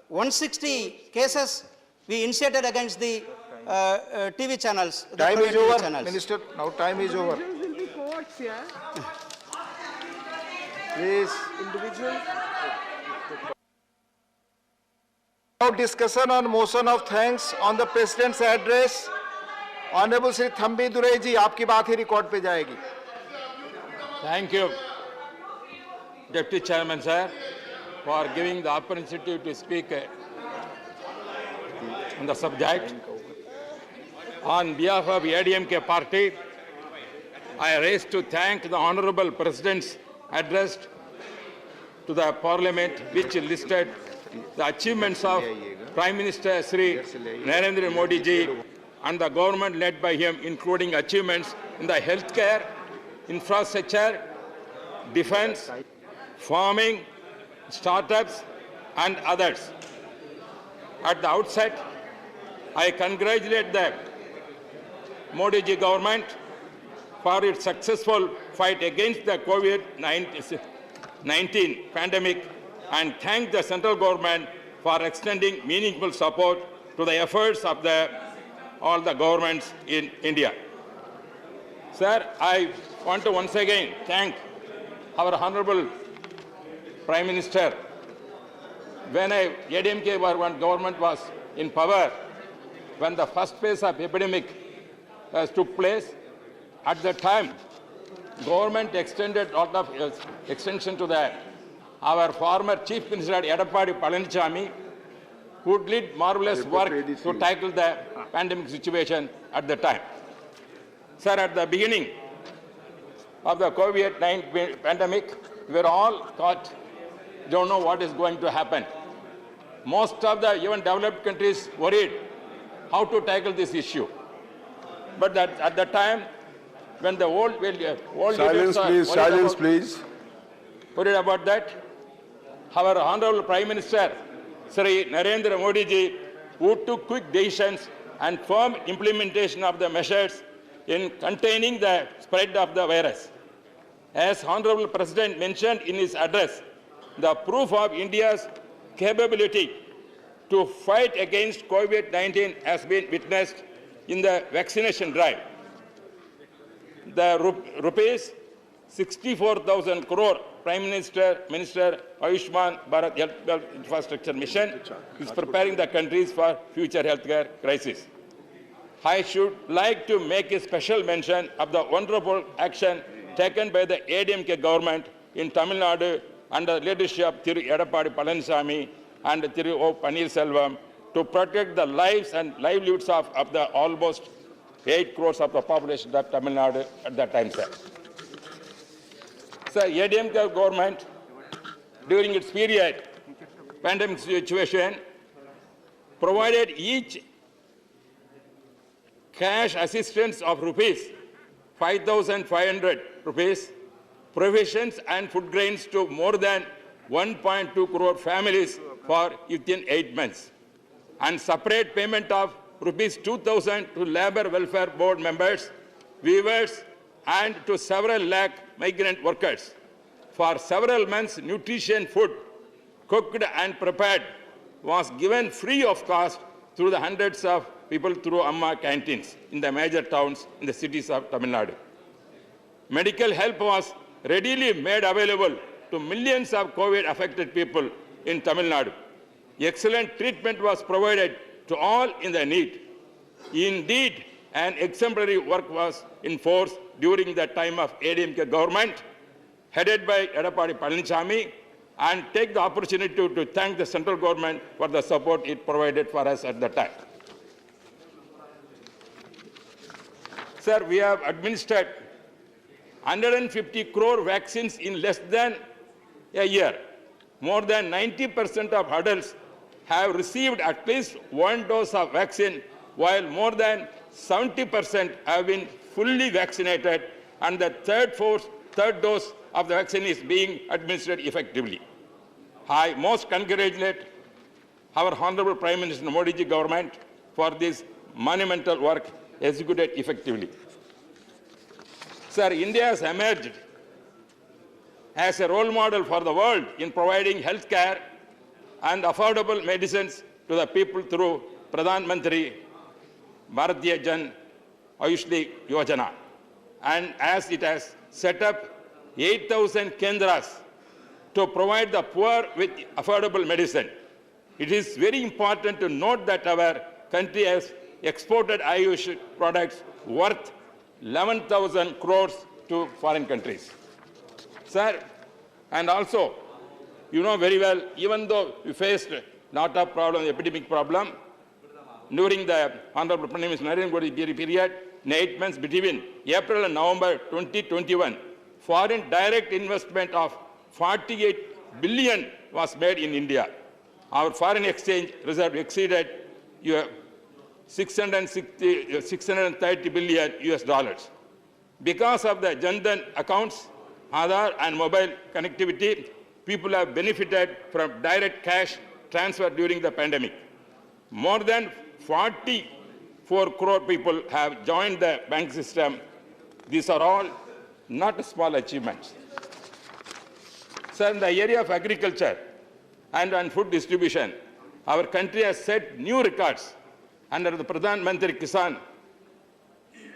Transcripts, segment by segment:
160 cases we initiated against the TV channels. Time is over, channels. Minister. Now time is over. Will be courts, yeah. Please. Individual. Now discussion on motion of thanks on the President's address. Honorable Sri Thambidurai ji, आपकी बात ही record पे जाएगी. Thank you, Deputy Chairman, sir, for giving the opportunity to speak on the subject. On behalf of ADMK party, I raise to thank the Honorable President's address to the Parliament, which listed the achievements of Prime Minister Sri Narendra Modi ji and the government led by him, including achievements in the healthcare, infrastructure, defense, farming, startups, and others. At the outset, I congratulate the Modi ji government for its successful fight against the COVID-19 pandemic and thank the central government for extending meaningful support to the efforts of all the governments in India. Sir, I want to once again thank our Honorable Prime Minister. When ADMK government was in power, when the first phase of epidemic took place, at the time, government extended a lot of extension to our former Chief Minister Edapadi Palaniswamy, who did marvelous work to tackle the pandemic situation at the time. Sir, at the beginning of the COVID-19 pandemic, we were all caught, don't know what is going to happen. Most of the even developed countries worried how to tackle this issue. But at the time, when the world silence please. Worried about that, our Honorable Prime Minister, Sri Narendra Modi ji, who took quick decisions and firm implementation of the measures in containing the spread of the virus. As Honorable President mentioned in his address, the proof of India's capability to fight against COVID-19 has been witnessed in the vaccination drive. The rupees 64,000 crore Prime Minister Ayushman Bharat Health Infrastructure Mission is preparing the countries for future healthcare crisis. I should like to make a special mention of the wonderful action taken by the ADMK government in Tamil Nadu under the leadership of Thiru Edapadi Palaniswamy and Thiru O. Pannirselvam to protect the lives and livelihoods of the almost 8 crores of the population of Tamil Nadu at that time, sir. Sir, ADMK government, during its period, pandemic situation, provided each cash assistance of rupees 5,500 rupees, provisions and food grains to more than 1.2 crore families for within 8 months, and separate payment of rupees 2,000 to Labour Welfare Board members, weavers, and to several lakh migrant workers. For several months, nutrition food, cooked and prepared, was given free of cost through the hundreds of people through Amma canteens in the major towns in the cities of Tamil Nadu. Medical help was readily made available to millions of COVID-affected people in Tamil Nadu. Excellent treatment was provided to all in the need. Indeed, an exemplary work was in force during the time of ADMK government, headed by Edapadi Palaniswamy, and take the opportunity to thank the central government for the support it provided for us at the time. Sir, we have administered 150 crore vaccines in less than a year. More than 90% of adults have received at least one dose of vaccine, while more than 70% have been fully vaccinated, and the third dose of the vaccine is being administered effectively. I most congratulate our Honorable Prime Minister Modi ji government for this monumental work executed effectively. Sir, India has emerged as a role model for the world in providing health care and affordable medicines to the people through Pradhan Mantri Bharatiya Jan Ayushli Yojana. And as it has set up 8,000 kendras to provide the poor with affordable medicine. It is very important to note that our country has exported Ayush products worth 11,000 crores to foreign countries. Sir, and also, you know very well, even though we faced lot of problem, epidemic problem, during the Honorable Prime Minister Narendra Modi period, in 8 months between April and November 2021, foreign direct investment of 48 billion was made in India. Our foreign exchange reserve exceeded 630 billion US dollars. Because of the Jan Dhan accounts, Aadhaar and mobile connectivity, people have benefited from direct cash transfer during the pandemic. More than 44 crore people have joined the bank system. These are all not small achievements. Sir, in the area of agriculture and food distribution, our country has set new records under the Pradhan Mantri Kisan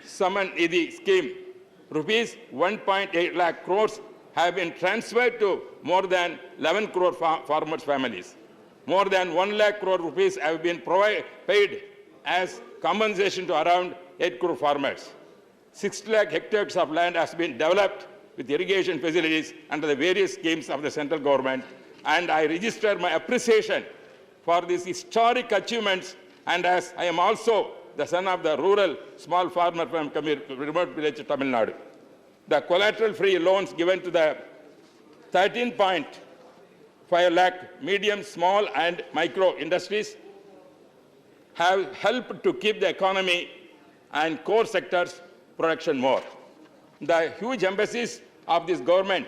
Samman Nidhi scheme. Rupees 1.8 lakh crores have been transferred to more than 11 crore farmers' families. More than 1 lakh crore rupees have been paid as compensation to around 8 crore farmers. 6 lakh hectares of land has been developed with irrigation facilities under the various schemes of the central government. And I register my appreciation for these historic achievements. And as I am also the son of the rural small farmer from remote village of Tamil Nadu, the collateral-free loans given to the 13.5 lakh medium, small and micro industries have helped to keep the economy and core sectors production more. The huge emphasis of this government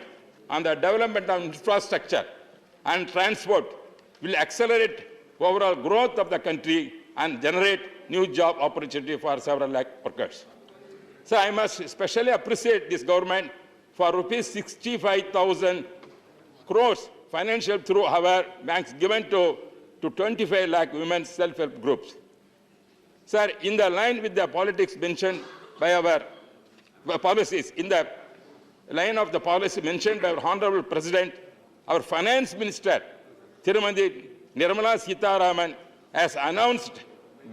on the development of infrastructure and transport will accelerate overall growth of the country and generate new job opportunity for several lakh workers. So I must especially appreciate this government for rupees 65,000 crores financial through our banks given to 25 lakh women's self-help groups. Sir, in the line with the politics mentioned by our policies, in the line of the policy mentioned by our Honorable President, our Finance Minister, Tirumati Nirmala Sitharaman, has announced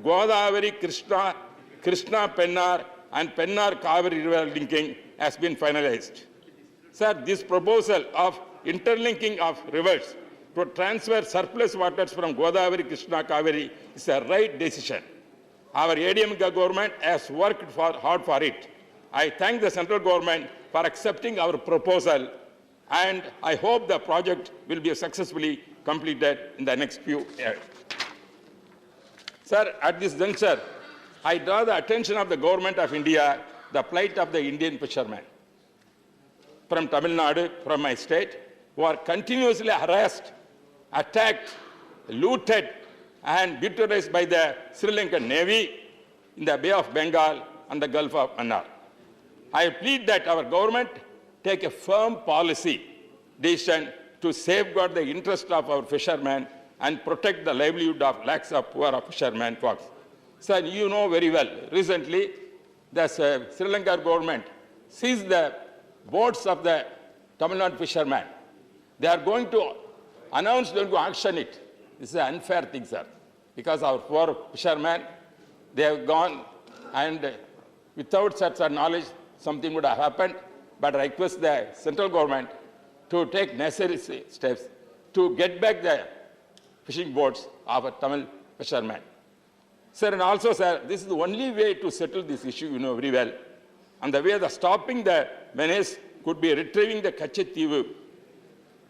Godavari Krishna Pennar and Pennar Kaveri river linking has been finalized. Sir, this proposal of interlinking of rivers to transfer surplus waters from Godavari Krishna Kaveri is a right decision. Our ADMK government has worked hard for it. I thank the central government for accepting our proposal, and I hope the project will be successfully completed in the next few years. Sir, at this juncture, I draw the attention of the government of India, the plight of the Indian fishermen from Tamil Nadu, from my state, who are continuously harassed, attacked, looted, and brutalized by the Sri Lankan Navy in the Bay of Bengal and the Gulf of Mannar. I plead that our government take a firm policy decision to safeguard the interest of our fishermen and protect the livelihood of lakhs of poor fishermen folks. Sir, you know very well, recently the Sri Lanka government seized the boats of the Tamil Nadu fishermen. They are going to announce they are going to auction it. This is an unfair thing, sir, because our poor fishermen, they have gone, and without such knowledge, something would have happened. But I request the central government to take necessary steps to get back the fishing boats of our Tamil fishermen. Sir, and also, sir, this is the only way to settle this issue, you know very well. And the way of stopping the menace could be retrieving the Kachetivu.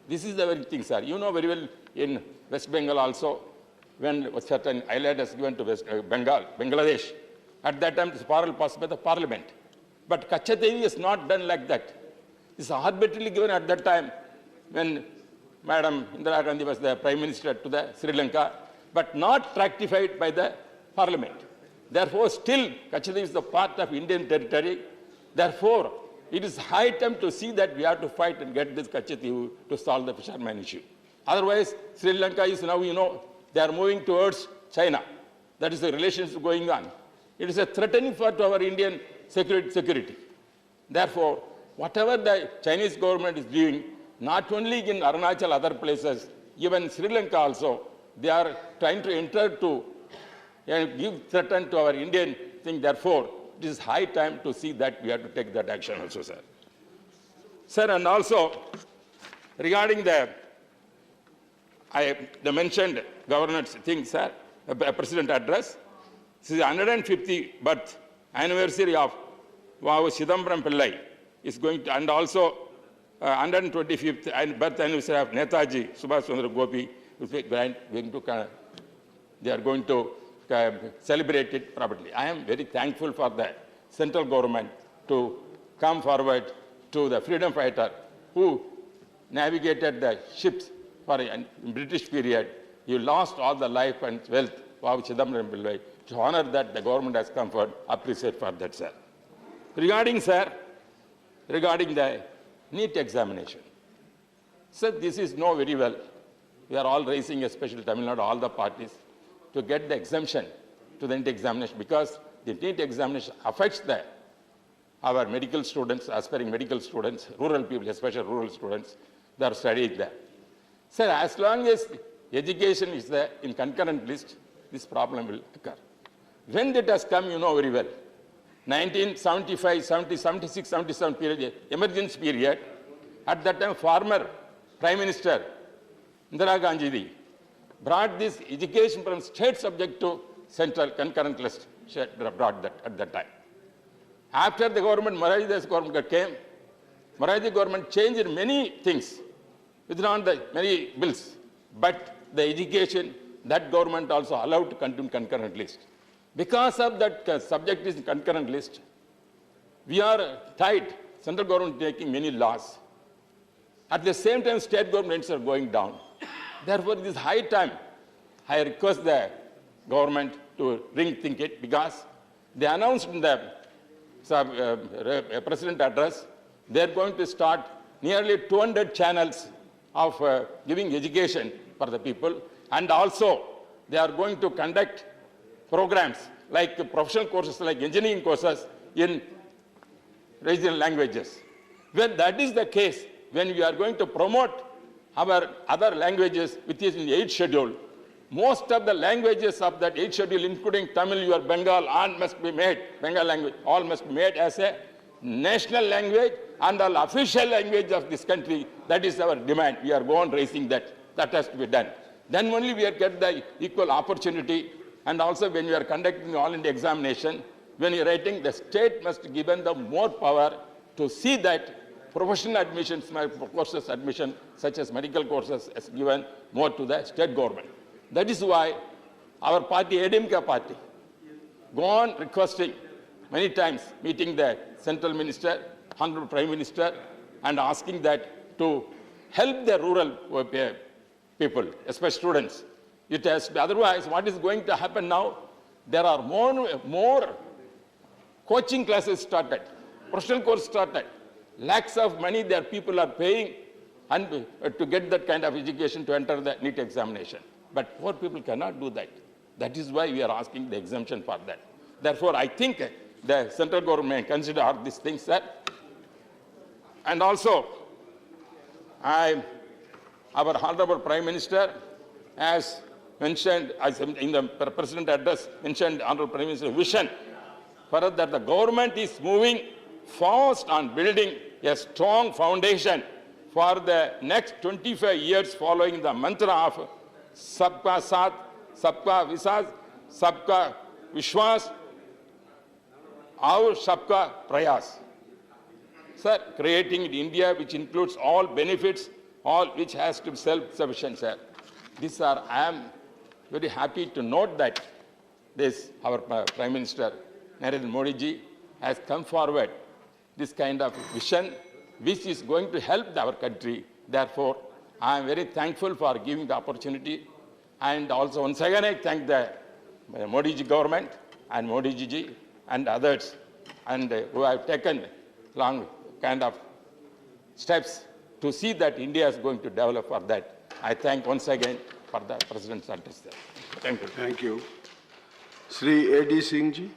This is the very thing, sir. You know very well in West Bengal also, when a certain island is given to Bangladesh, at that time this power passed by the parliament. But Kachetivu is not done like that. It's arbitrarily given at that time when Madam Indira Gandhi was the Prime Minister to the Sri Lanka, but not ratified by the Parliament. Therefore, still Kachetivu is the part of Indian territory. Therefore, it is high time to see that we have to fight and get this Kachetivu to solve the fisherman issue. Otherwise, Sri Lanka is now, they are moving towards China. That is the relationship going on. It is a threatening for to our Indian security. Therefore, whatever the Chinese government is doing, not only in Arunachal, other places, even Sri Lanka also, they are trying to enter to give threat to our Indian thing. Therefore, it is high time to see that we have to take that action also, sir. Sir, and also, regarding the mentioned governance thing, sir, President address, this is 150th birth anniversary of Vavu Chidambaram Pillai is going to, and also 125th birth anniversary of Netaji Subhash Chandra Gopi they are going to celebrate it properly. I am very thankful for the central government to come forward to the freedom fighter who navigated the ships for a British period. He lost all the life and wealth of Chidambaram Pillai. To honor that, the government has come forward. Appreciate for that, sir. Regarding the NEET examination, sir, this is know very well. We are all raising, especially Tamil Nadu, all the parties, to get the exemption to the NEET examination, because the NEET examination affects our medical students, aspiring medical students, rural people, especially rural students, they are studying there. Sir, as long as education is there in concurrent list, this problem will occur. When that has come, you know very well. 1975, 70, 76, 77 period, emergency period, at that time, former Prime Minister Indira Gandhi brought this education from state subject to central concurrent list, brought that at that time. After the government, Morarji Desai government came, Morarji government changed many things, withdrawn the many bills, but the education, that government also allowed to continue concurrent list. Because of that subject is concurrent list, we are tight, central government taking many laws. At the same time, state governments are going down. Therefore, it is high time. I request the government to rethink it, because they announced in the President address, they are going to start nearly 200 channels of giving education for the people, and also they are going to conduct programs like professional courses, like engineering courses in regional languages. When that is the case, when we are going to promote our other languages, which is in the 8th schedule, most of the languages of that 8th schedule, including Tamil, your Bengal, all must be made, Bengal language, all must be made as a national language and an official language of this country. That is our demand. We are going raising that. That has to be done. Then only we get the equal opportunity. And also when we are conducting all India examination, when you are writing, the state must give them the more power to see that professional admissions, courses admission, such as medical courses, is given more to the state government. That is why our party, ADMK party, go on requesting many times, meeting the central minister, honorable prime minister, and asking that to help the rural people, especially students. It has to be, otherwise, what is going to happen now? There are more coaching classes started, professional course started. Lakhs of money their people are paying and to get that kind of education to enter the NEET examination. But poor people cannot do that. That is why we are asking the exemption for that. Therefore, I think the central government consider all these things, sir. And also, our honorable Prime Minister has mentioned, as in the President address, mentioned honorable Prime Minister's vision for that the government is moving fast on building a strong foundation for the next 25 years following the mantra of Sabka Saath, Sabka Vikas, Sabka Vishwas, our Sabka Prayas. Sir, creating India which includes all benefits, all which has to be self-sufficient, sir. These are, I am very happy to note that this, our Prime Minister, Narendra Modi ji, has come forward this kind of vision, which is going to help our country. Therefore, I am very thankful for giving the opportunity. And also, once again, I thank the Modi ji government and Modi ji and others, and who have taken long kind of steps to see that India is going to develop for that. I thank once again for the President's understanding. Thank you. Thank you. Shri A.D. Singh ji.